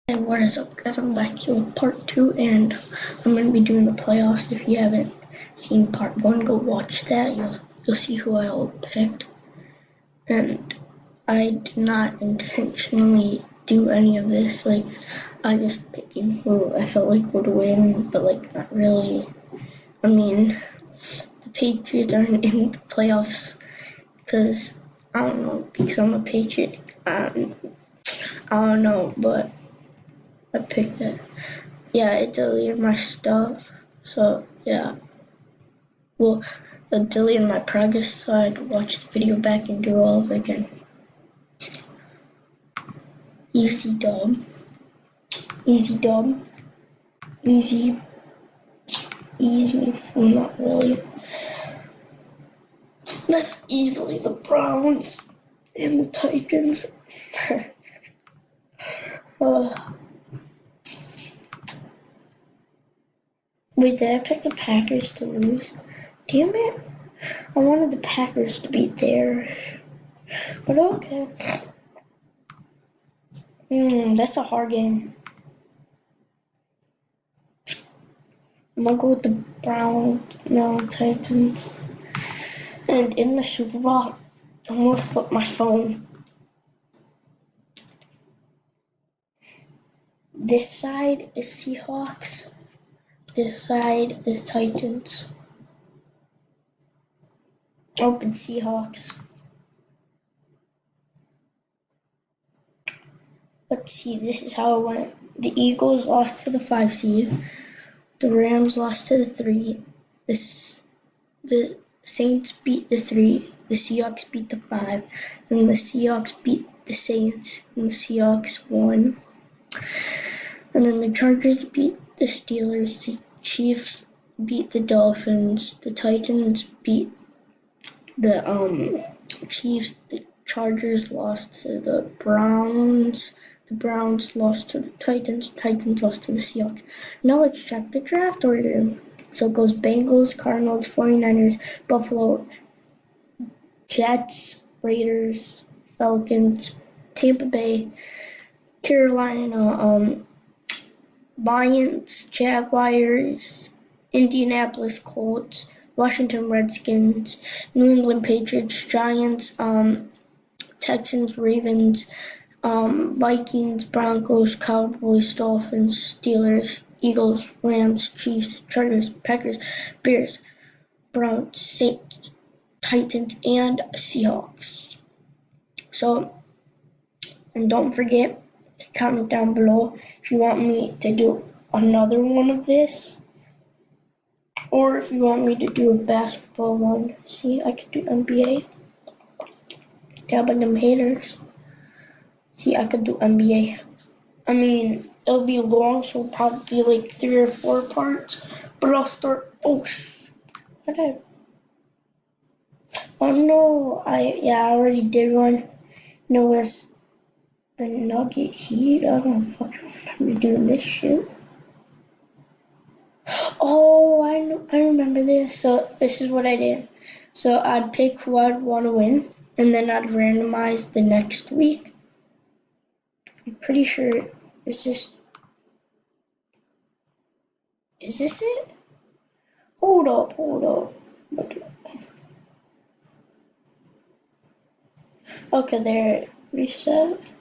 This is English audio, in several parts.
Hey, what is up, guys? I'm back here with part 2, and I'm going to be doing the playoffs. If you haven't seen part 1, go watch that. You'll see who I all picked. And I did not intentionally do any of this. I just picking who I felt like would win, but not really. I mean, the Patriots aren't in the playoffs because I don't know, because I'm a Patriot. I don't know, but I picked it. Yeah, it deleted my stuff. So yeah, well, it deleted my progress, so I had to watch the video back and do all of it again. Easy dub. Easy dub. Easy. Easy. Well, not really. That's easily the Browns and the Titans. Wait, did I pick the Packers to lose? Damn it. I wanted the Packers to be there. But okay. That's a hard game. I'm gonna go with the Browns, no, Titans. And in the Super Bowl, I'm gonna flip my phone. This side is Seahawks. This side is Titans. Open Seahawks. Let's see, this is how it went. The Eagles lost to the 5 seed. The Rams lost to the 3. The Saints beat the 3. The Seahawks beat the 5. Then the Seahawks beat the Saints. And the Seahawks won. And then the Chargers beat the Steelers. The Chiefs beat the Dolphins. The Titans beat the Chiefs. The Chargers lost to the Browns. The Browns lost to the Titans. Titans lost to the Seahawks. Now let's check the draft order. So it goes Bengals, Cardinals, 49ers, Buffalo, Jets, Raiders, Falcons, Tampa Bay, Carolina, Lions, Jaguars, Indianapolis Colts, Washington Redskins, New England Patriots, Giants, Texans, Ravens, Vikings, Broncos, Cowboys, Dolphins, Steelers, Eagles, Rams, Chiefs, Chargers, Packers, Bears, Browns, Saints, Titans, and Seahawks. So, and don't forget to comment down below if you want me to do another one of this, or if you want me to do a basketball one. See, I could do NBA. Tell them haters. See, I could do NBA. I mean, it'll be long, so it'll probably be like 3 or 4 parts. But I'll start. Oh no! I already did one. And it was the Nugget Heat. I don't fucking remember doing this shit. Oh, I remember this. So this is what I did. So I'd pick who I'd want to win, and then I'd randomize the next week. I'm pretty sure it's just. Is this it? Hold up. Okay, there. Reset.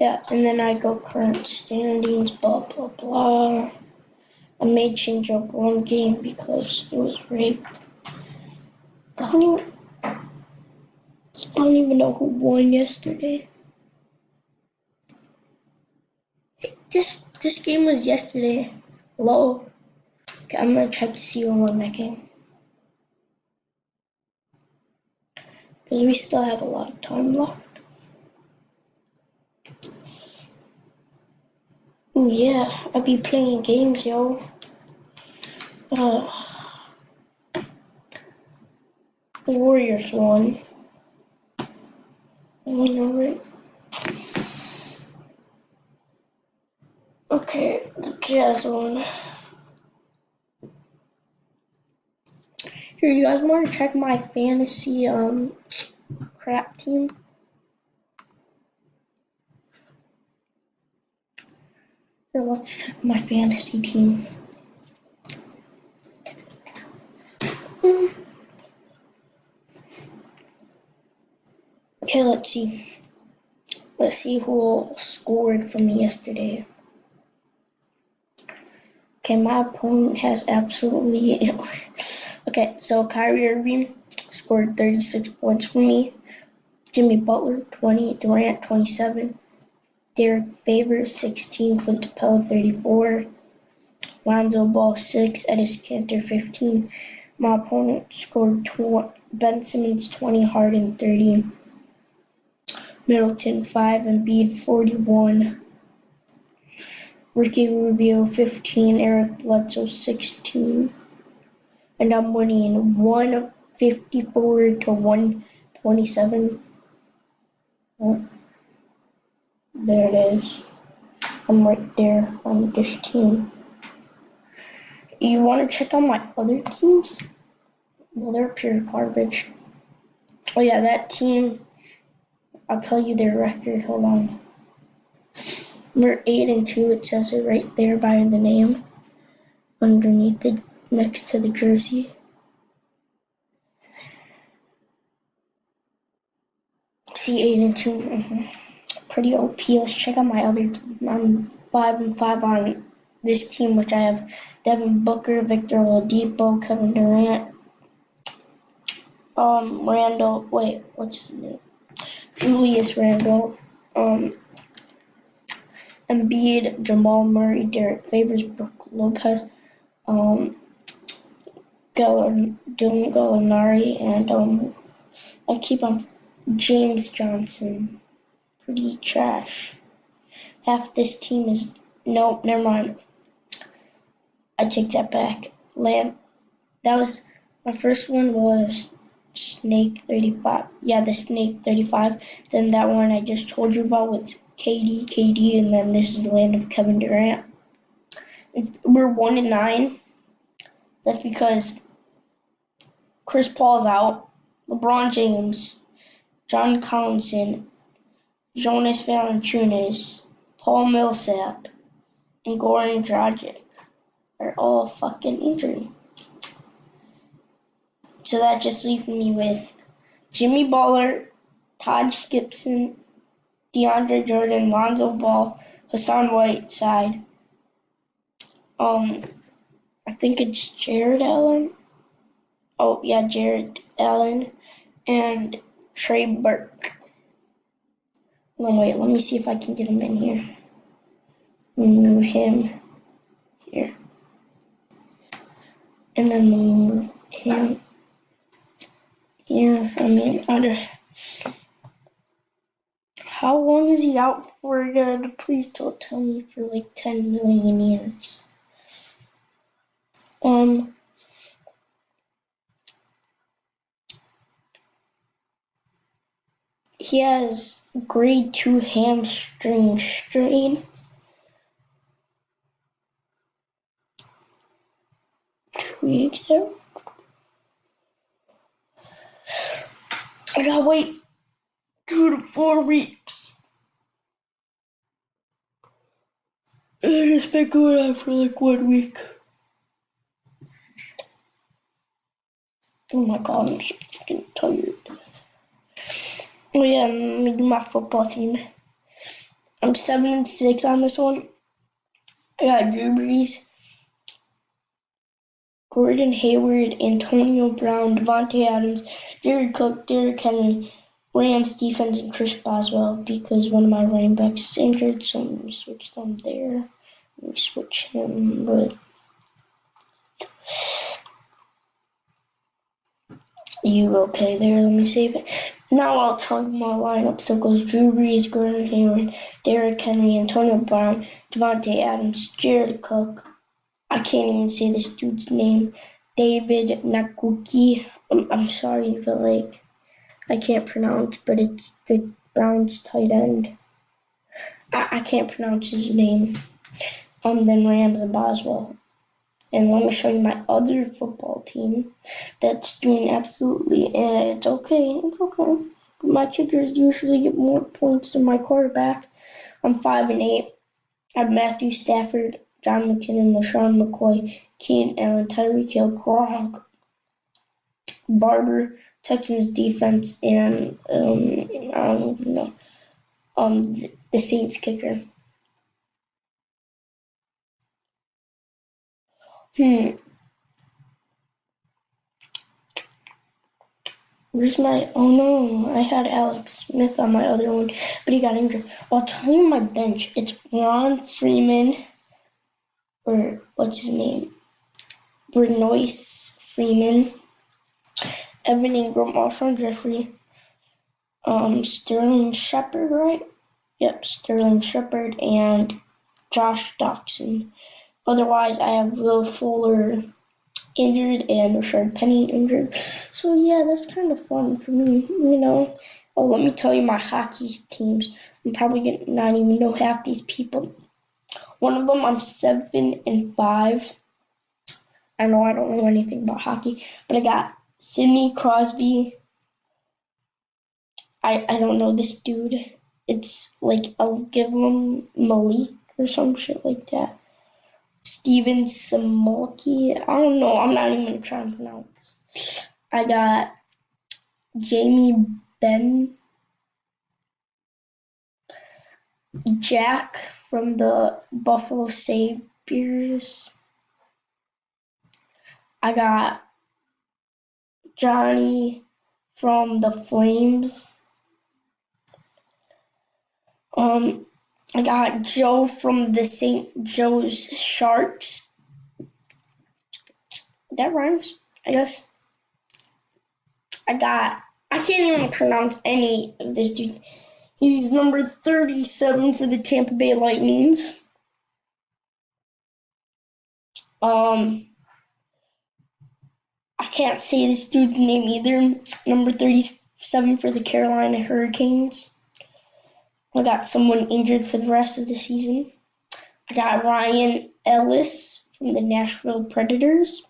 Yeah, and then I go current standings, blah, blah, blah. I may change up one game because it was rigged. I don't even know who won yesterday. This game was yesterday. Hello? Okay, I'm gonna check to see who won that game. Because we still have a lot of time left. Oh yeah, I be playing games, yo. The Warriors won. I know, right? Okay, the Jazz won. Here, you guys want to check my fantasy crap team? Here, let's check my fantasy team. Okay, let's see. Let's see who scored for me yesterday. Okay, my opponent has absolutely... Okay, so Kyrie Irving scored 36 points for me. Jimmy Butler, 20. Durant, 27. Derek Favors, 16. Clint Capella, 34. Lonzo Ball, 6. Enes Kanter, 15. My opponent scored Ben Simmons, 20. Harden, 30. Middleton, 5. Embiid, 41. Ricky Rubio, 15. Eric Bledsoe, 16. And I'm winning 154 to 127. Oh, there it is. I'm right there on this team. You want to check out my other teams? Well, they're pure garbage. Oh yeah, that team, I'll tell you their record. Hold on. We're 8-2. It says it right there by the name, underneath it, next to the jersey. See, 8-2. Pretty OP. Let's check out my other team. I'm 5-5 on this team, which I have Devin Booker, Victor Oladipo, Kevin Durant, Randall. Wait, what's his name? Julius Randle, Embiid, Jamal Murray, Derek Favors, Brook Lopez, Dylan Gallinari, and I keep on James Johnson. Pretty trash. Half this team is nope. Never mind. I take that back. That was my first one was Snake 35. Yeah, the Snake 35. Then that one I just told you about was KD, and then this is Land of Kevin Durant. We're 1-9. That's because Chris Paul's out, LeBron James, John Collinson, Jonas Valanciunas, Paul Millsap, and Goran Dragic are all fucking injured. So that just leaves me with Jimmy Butler, Taj Gibson, DeAndre Jordan, Lonzo Ball, Hassan Whiteside. I think it's Jared Allen. Oh yeah, Jared Allen and Trey Burke. No wait, let me see if I can get him in here. Move him here. And then move him. Yeah, I mean, how long is he out for again? Please don't tell me for like 10 million years. He has grade 2 hamstring strain. 2 weeks out. I gotta wait 2 to 4 weeks. And it's been going on for like 1 week. Oh my god, I'm so fucking tired. Oh yeah, let me do my football team. I'm 7-6 on this one. I got Drew Brees, Gordon Hayward, Antonio Brown, Devontae Adams, Jared Cook, Derrick Henry, Rams defense, and Chris Boswell because one of my running backs is injured, so I'm going to switch them there. Let me switch him with you. Okay, there, let me save it. Now I'll tell you my lineup. So it goes Drew Brees, Gordon Hayward, Derrick Henry, Antonio Brown, Devontae Adams, Jared Cook. I can't even say this dude's name. David Nakuki. I'm sorry, but like I can't pronounce, but it's the Browns tight end. I can't pronounce his name. Then Rams and Boswell. And let me show you my other football team that's doing absolutely, and it's okay. But my kickers usually get more points than my quarterback. I'm 5-8. I have Matthew Stafford, John McKinnon, LaShawn McCoy, Keenan Allen, Tyreek Hill, Gronk, Barber, Texans defense, and I don't even know. The Saints kicker. Hmm. Where's my? Oh no, I had Alex Smith on my other one, but he got injured. I'll tell you my bench. It's Ron Freeman, or what's his name? Bernois Freeman, Evan Ingram, Alshon Jeffrey, Sterling Shepard, right? Yep, Sterling Shepard and Josh Doxson. Otherwise, I have Will Fuller injured and Rashard Penny injured. So yeah, that's kind of fun for me. Oh, let me tell you my hockey teams. I'm probably gonna not even know half these people. One of them I'm 7-5. I know I don't know anything about hockey, but I got Sidney Crosby. I don't know this dude. It's like I'll give him Malik or some shit like that. Steven Samolki. I don't know. I'm not even gonna try and pronounce. I got Jamie Ben Jack from the Buffalo Sabres. I got Johnny from the Flames. I got Joe from the St. Joe's Sharks. That rhymes, I guess. I can't even pronounce any of this dude. He's number 37 for the Tampa Bay Lightnings. I can't say this dude's name either. Number 37 for the Carolina Hurricanes. I got someone injured for the rest of the season. I got Ryan Ellis from the Nashville Predators.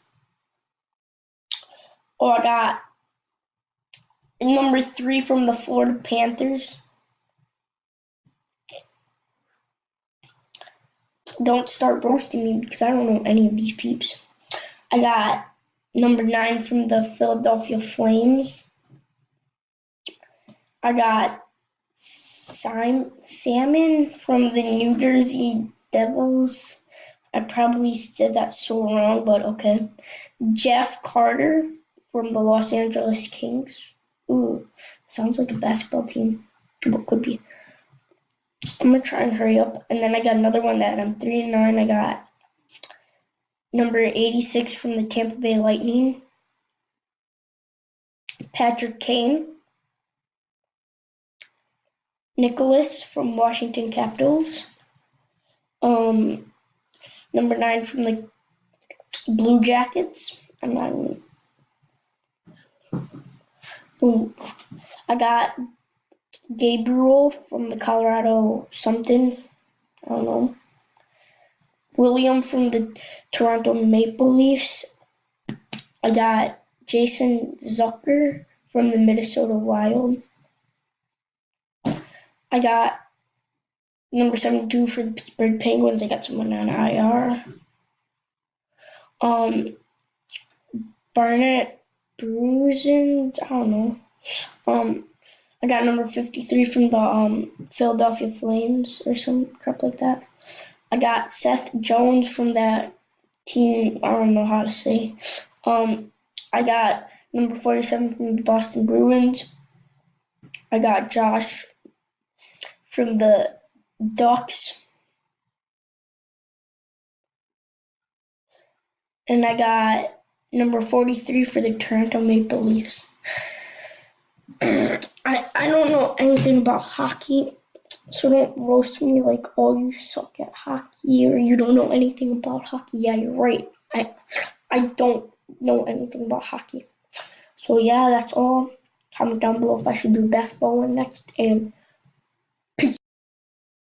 I got number 3 from the Florida Panthers. Don't start roasting me because I don't know any of these peeps. I got number 9 from the Philadelphia Flames. I got Salmon from the New Jersey Devils. I probably said that so wrong, but okay. Jeff Carter from the Los Angeles Kings. Ooh, sounds like a basketball team. What could be? I'm gonna try and hurry up. And then I got another one that I'm 3-9. I got number 86 from the Tampa Bay Lightning. Patrick Kane. Nicholas from Washington Capitals. Number 9 from the Blue Jackets. I'm not even. Ooh. I got Gabriel from the Colorado something. I don't know. William from the Toronto Maple Leafs. I got Jason Zucker from the Minnesota Wild. I got number 72 for the Pittsburgh Penguins. I got someone on IR. Barnett Bruisens. I don't know. I got number 53 from the Philadelphia Flames or some crap like that. I got Seth Jones from that team. I don't know how to say. I got number 47 from the Boston Bruins. I got Josh from the Ducks. And I got number 43 for the Toronto Maple Leafs. I don't know anything about hockey, so don't roast me like, oh, you suck at hockey or you don't know anything about hockey. Yeah, you're right. I don't know anything about hockey. So yeah, that's all. Comment down below if I should do basketball one next, and